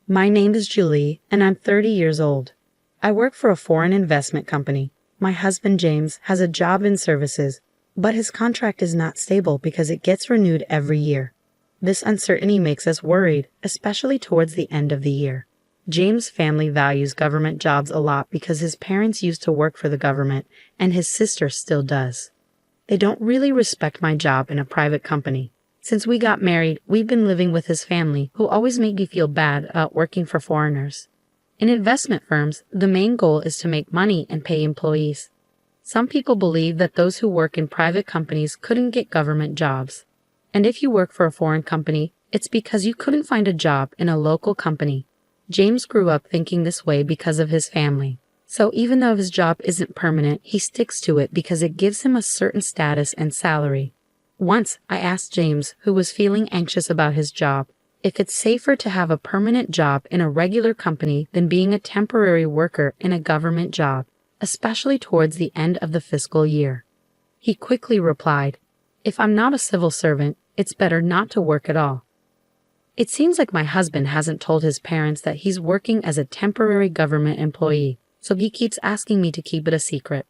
My name is Julie, and I'm 30 years old. I work for a foreign investment company. My husband James has a job in services, but his contract is not stable because it gets renewed every year. This uncertainty makes us worried, especially towards the end of the year. James' family values government jobs a lot because his parents used to work for the government, and his sister still does. They don't really respect my job in a private company. Since we got married, we've been living with his family, who always make me feel bad about working for foreigners. In investment firms, the main goal is to make money and pay employees. Some people believe that those who work in private companies couldn't get government jobs. And if you work for a foreign company, it's because you couldn't find a job in a local company. James grew up thinking this way because of his family. So even though his job isn't permanent, he sticks to it because it gives him a certain status and salary. Once, I asked James, who was feeling anxious about his job, if it's safer to have a permanent job in a regular company than being a temporary worker in a government job, especially towards the end of the fiscal year. He quickly replied, "If I'm not a civil servant, it's better not to work at all." It seems like my husband hasn't told his parents that he's working as a temporary government employee, so he keeps asking me to keep it a secret.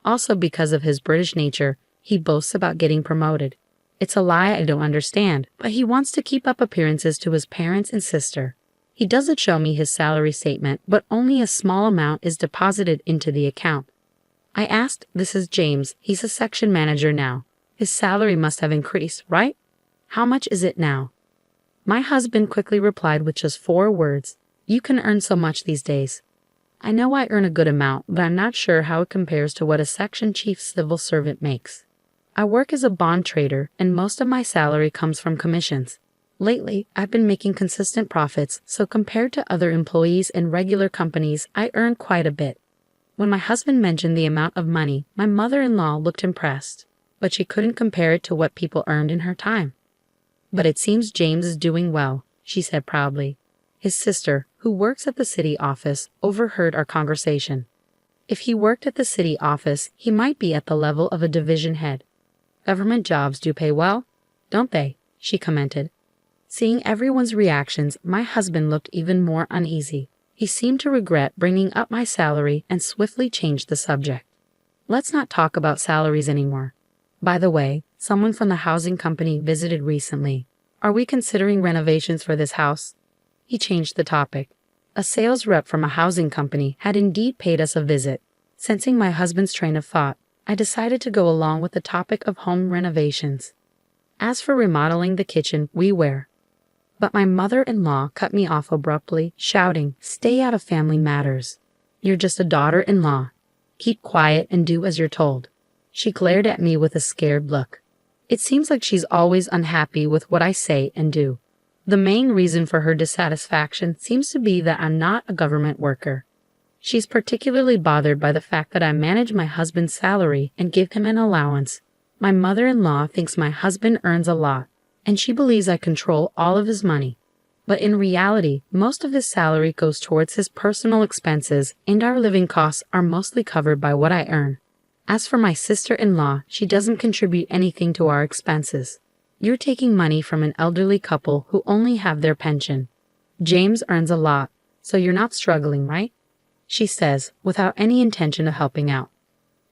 Also, because of his British nature, he boasts about getting promoted. It's a lie I don't understand, but he wants to keep up appearances to his parents and sister. He doesn't show me his salary statement, but only a small amount is deposited into the account. I asked, "This is James, he's a section manager now. His salary must have increased, right? How much is it now?" My husband quickly replied with just 4 words, "You can earn so much these days." I know I earn a good amount, but I'm not sure how it compares to what a section chief civil servant makes. I work as a bond trader, and most of my salary comes from commissions. Lately, I've been making consistent profits, so compared to other employees in regular companies, I earn quite a bit. When my husband mentioned the amount of money, my mother-in-law looked impressed, but she couldn't compare it to what people earned in her time. "But it seems James is doing well," she said proudly. His sister, who works at the city office, overheard our conversation. If he worked at the city office, he might be at the level of a division head. "Government jobs do pay well, don't they?" she commented. Seeing everyone's reactions, my husband looked even more uneasy. He seemed to regret bringing up my salary and swiftly changed the subject. "Let's not talk about salaries anymore. By the way, someone from the housing company visited recently. Are we considering renovations for this house?" He changed the topic. A sales rep from a housing company had indeed paid us a visit. Sensing my husband's train of thought, I decided to go along with the topic of home renovations. As for remodeling the kitchen, we were. But my mother-in-law cut me off abruptly, shouting, "Stay out of family matters. You're just a daughter-in-law. Keep quiet and do as you're told." She glared at me with a scared look. It seems like she's always unhappy with what I say and do. The main reason for her dissatisfaction seems to be that I'm not a government worker. She's particularly bothered by the fact that I manage my husband's salary and give him an allowance. My mother-in-law thinks my husband earns a lot, and she believes I control all of his money. But in reality, most of his salary goes towards his personal expenses, and our living costs are mostly covered by what I earn. As for my sister-in-law, she doesn't contribute anything to our expenses. You're taking money from an elderly couple who only have their pension. James earns a lot, so you're not struggling, right? She says, without any intention of helping out.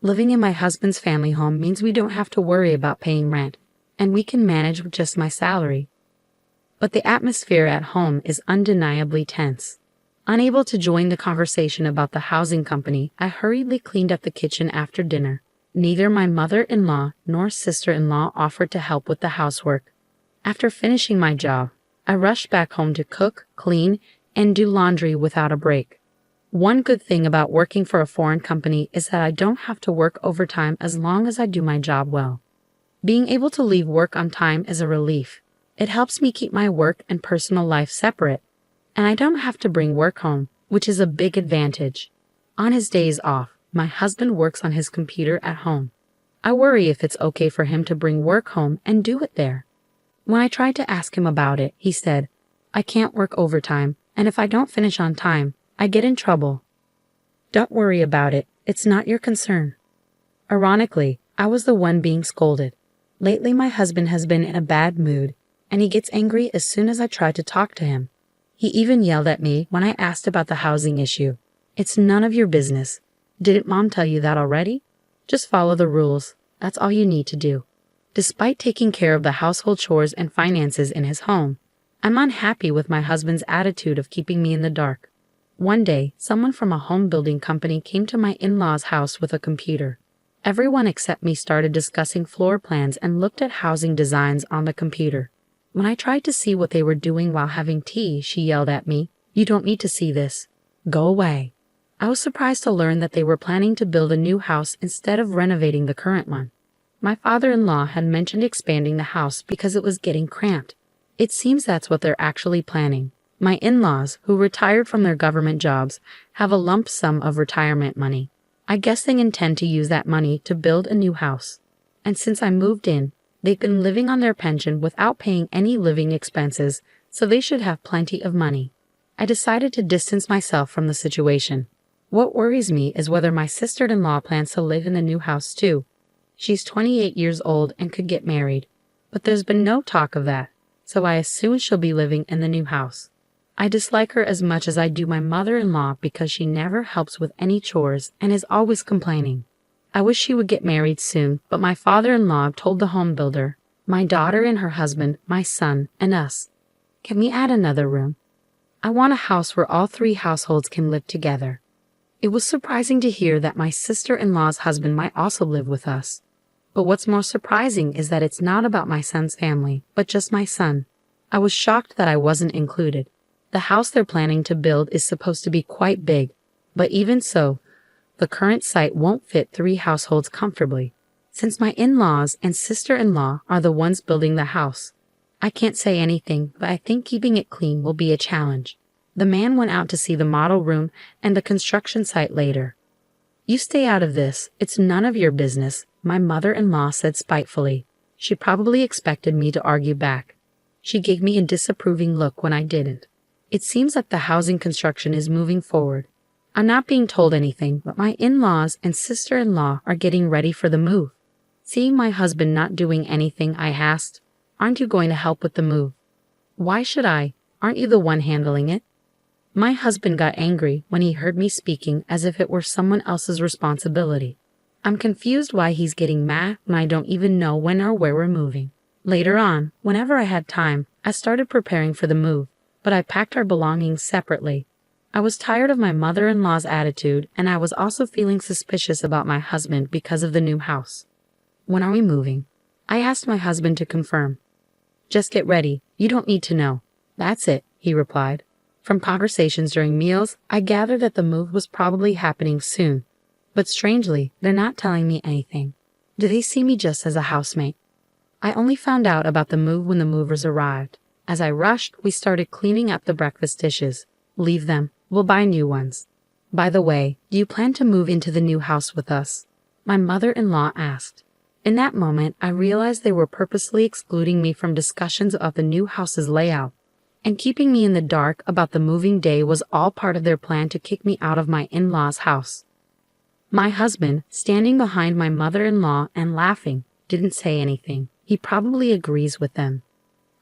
Living in my husband's family home means we don't have to worry about paying rent, and we can manage with just my salary. But the atmosphere at home is undeniably tense. Unable to join the conversation about the housing company, I hurriedly cleaned up the kitchen after dinner. Neither my mother-in-law nor sister-in-law offered to help with the housework. After finishing my job, I rushed back home to cook, clean, and do laundry without a break. One good thing about working for a foreign company is that I don't have to work overtime as long as I do my job well. Being able to leave work on time is a relief. It helps me keep my work and personal life separate, and I don't have to bring work home, which is a big advantage. On his days off, my husband works on his computer at home. I worry if it's okay for him to bring work home and do it there. When I tried to ask him about it, he said, "I can't work overtime, and if I don't finish on time, I get in trouble." Don't worry about it, it's not your concern. Ironically, I was the one being scolded. Lately my husband has been in a bad mood, and he gets angry as soon as I try to talk to him. He even yelled at me when I asked about the housing issue. It's none of your business. Didn't Mom tell you that already? Just follow the rules. That's all you need to do. Despite taking care of the household chores and finances in his home, I'm unhappy with my husband's attitude of keeping me in the dark. One day, someone from a home building company came to my in-laws' house with a computer. Everyone except me started discussing floor plans and looked at housing designs on the computer. When I tried to see what they were doing while having tea, she yelled at me, "You don't need to see this. Go away." I was surprised to learn that they were planning to build a new house instead of renovating the current one. My father-in-law had mentioned expanding the house because it was getting cramped. It seems that's what they're actually planning. My in-laws, who retired from their government jobs, have a lump sum of retirement money. I guess they intend to use that money to build a new house. And since I moved in, they've been living on their pension without paying any living expenses, so they should have plenty of money. I decided to distance myself from the situation. What worries me is whether my sister-in-law plans to live in the new house too. She's 28 years old and could get married, but there's been no talk of that, so I assume she'll be living in the new house. I dislike her as much as I do my mother-in-law because she never helps with any chores and is always complaining. I wish she would get married soon, but my father-in-law told the home builder, my daughter and her husband, my son, and us. Can we add another room? I want a house where all three households can live together. It was surprising to hear that my sister-in-law's husband might also live with us. But what's more surprising is that it's not about my son's family, but just my son. I was shocked that I wasn't included. The house they're planning to build is supposed to be quite big, but even so, the current site won't fit three households comfortably. Since my in-laws and sister-in-law are the ones building the house, I can't say anything, but I think keeping it clean will be a challenge. The man went out to see the model room and the construction site later. You stay out of this. It's none of your business, my mother-in-law said spitefully. She probably expected me to argue back. She gave me a disapproving look when I didn't. It seems like the housing construction is moving forward. I'm not being told anything, but my in-laws and sister-in-law are getting ready for the move. Seeing my husband not doing anything, I asked, "Aren't you going to help with the move?" "Why should I? Aren't you the one handling it?" My husband got angry when he heard me speaking as if it were someone else's responsibility. I'm confused why he's getting mad when I don't even know when or where we're moving. Later on, whenever I had time, I started preparing for the move, but I packed our belongings separately. I was tired of my mother-in-law's attitude, and I was also feeling suspicious about my husband because of the new house. "When are we moving?" I asked my husband to confirm. "Just get ready. You don't need to know." "That's it," he replied. From conversations during meals, I gathered that the move was probably happening soon. But strangely, they're not telling me anything. Do they see me just as a housemate? I only found out about the move when the movers arrived. As I rushed, we started cleaning up the breakfast dishes. "Leave them. We'll buy new ones." "By the way, do you plan to move into the new house with us?" my mother-in-law asked. In that moment, I realized they were purposely excluding me from discussions of the new house's layout. And keeping me in the dark about the moving day was all part of their plan to kick me out of my in-laws' house. My husband, standing behind my mother-in-law and laughing, didn't say anything. He probably agrees with them.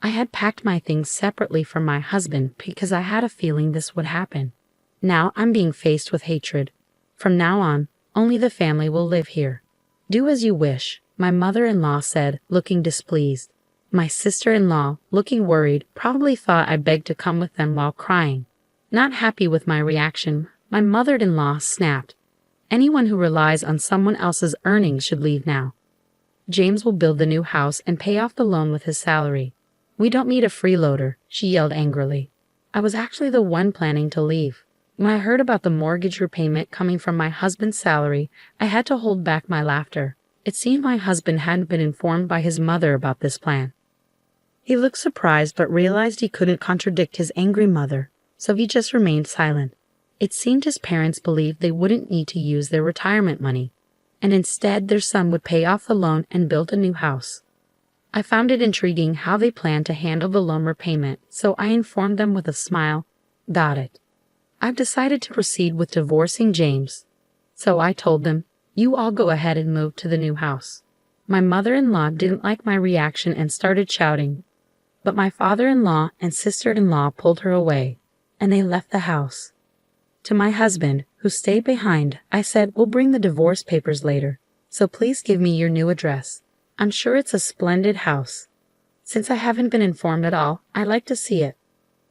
I had packed my things separately from my husband because I had a feeling this would happen. Now I'm being faced with hatred. From now on, only the family will live here. "Do as you wish," my mother-in-law said, looking displeased. My sister-in-law, looking worried, probably thought I begged to come with them while crying. Not happy with my reaction, my mother-in-law snapped. "Anyone who relies on someone else's earnings should leave now. James will build the new house and pay off the loan with his salary. We don't need a freeloader," she yelled angrily. I was actually the one planning to leave. When I heard about the mortgage repayment coming from my husband's salary, I had to hold back my laughter. It seemed my husband hadn't been informed by his mother about this plan. He looked surprised but realized he couldn't contradict his angry mother, so he just remained silent. It seemed his parents believed they wouldn't need to use their retirement money, and instead their son would pay off the loan and build a new house. I found it intriguing how they planned to handle the loan repayment, so I informed them with a smile, "Got it. I've decided to proceed with divorcing James." So I told them, "You all go ahead and move to the new house." My mother-in-law didn't like my reaction and started shouting, but my father-in-law and sister-in-law pulled her away. and they left the house. To my husband, who stayed behind, I said, "We'll bring the divorce papers later, so please give me your new address. I'm sure it's a splendid house. Since I haven't been informed at all, I'd like to see it."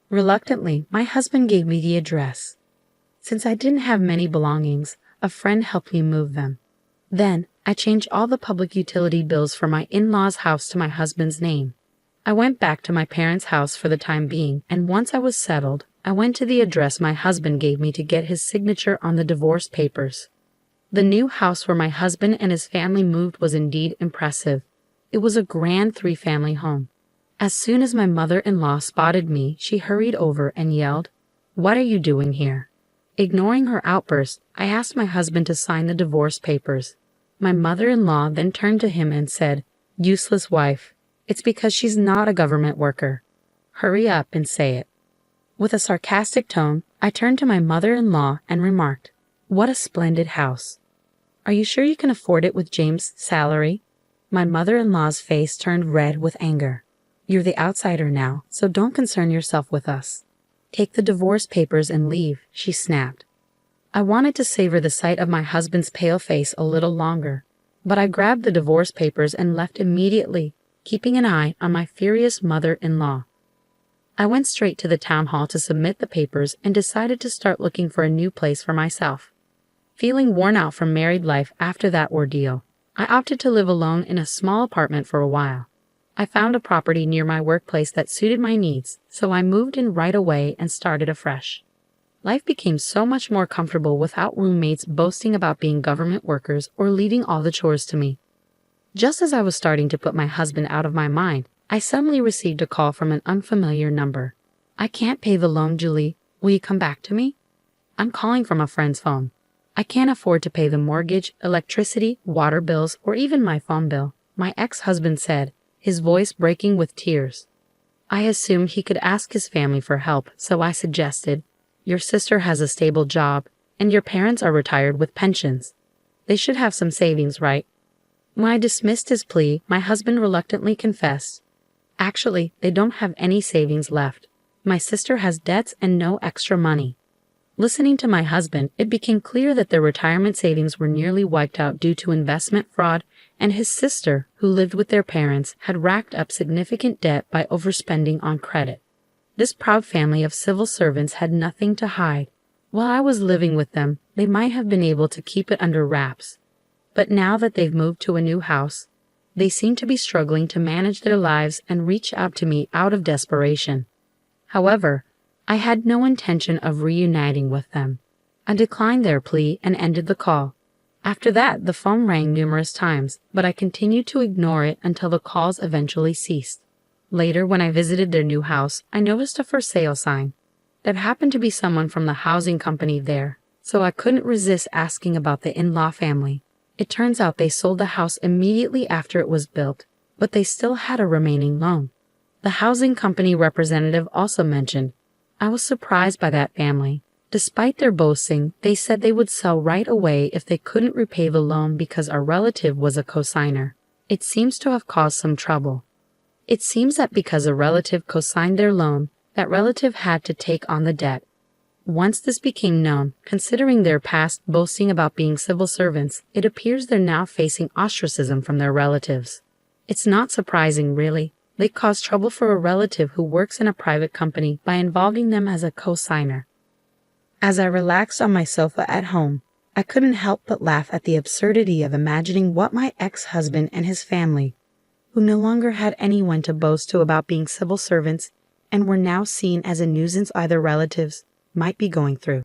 Reluctantly, my husband gave me the address. Since I didn't have many belongings, a friend helped me move them. Then, I changed all the public utility bills for my in-laws' house to my husband's name. I went back to my parents' house for the time being, and once I was settled, I went to the address my husband gave me to get his signature on the divorce papers. The new house where my husband and his family moved was indeed impressive. It was a grand 3-family home. As soon as my mother-in-law spotted me, she hurried over and yelled, "What are you doing here?" Ignoring her outburst, I asked my husband to sign the divorce papers. My mother-in-law then turned to him and said, "Useless wife. It's because she's not a government worker. Hurry up and say it." With a sarcastic tone, I turned to my mother-in-law and remarked, "What a splendid house. Are you sure you can afford it with James' salary?" My mother-in-law's face turned red with anger. "You're the outsider now, so don't concern yourself with us. Take the divorce papers and leave," she snapped. I wanted to savor the sight of my husband's pale face a little longer, but I grabbed the divorce papers and left immediately, keeping an eye on my furious mother-in-law. I went straight to the town hall to submit the papers and decided to start looking for a new place for myself. Feeling worn out from married life after that ordeal, I opted to live alone in a small apartment for a while. I found a property near my workplace that suited my needs, so I moved in right away and started afresh. Life became so much more comfortable without roommates boasting about being government workers or leaving all the chores to me. Just as I was starting to put my husband out of my mind, I suddenly received a call from an unfamiliar number. "I can't pay the loan, Julie. Will you come back to me?" "I'm calling from a friend's phone. I can't afford to pay the mortgage, electricity, water bills, or even my phone bill," my ex-husband said, his voice breaking with tears. I assumed he could ask his family for help, so I suggested, "Your sister has a stable job, and your parents are retired with pensions. They should have some savings, right?" When I dismissed his plea, my husband reluctantly confessed, "Actually, they don't have any savings left. My sister has debts and no extra money." Listening to my husband, it became clear that their retirement savings were nearly wiped out due to investment fraud, and his sister, who lived with their parents, had racked up significant debt by overspending on credit. This proud family of civil servants had nothing to hide. While I was living with them, they might have been able to keep it under wraps. But now that they've moved to a new house, they seem to be struggling to manage their lives and reach out to me out of desperation. However, I had no intention of reuniting with them. I declined their plea and ended the call. After that, the phone rang numerous times, but I continued to ignore it until the calls eventually ceased. Later, when I visited their new house, I noticed a for sale sign. There happened to be someone from the housing company there, so I couldn't resist asking about the in-law family. It turns out they sold the house immediately after it was built, but they still had a remaining loan. The housing company representative also mentioned, I was surprised by that family. Despite their boasting, they said they would sell right away if they couldn't repay the loan because our relative was a cosigner. It seems to have caused some trouble. It seems that because a relative cosigned their loan, that relative had to take on the debt. Once this became known, considering their past boasting about being civil servants, it appears they're now facing ostracism from their relatives. It's not surprising, really. They caused trouble for a relative who works in a private company by involving them as a cosigner. As I relaxed on my sofa at home, I couldn't help but laugh at the absurdity of imagining what my ex-husband and his family, who no longer had anyone to boast to about being civil servants and were now seen as a nuisance by their relatives, might be going through.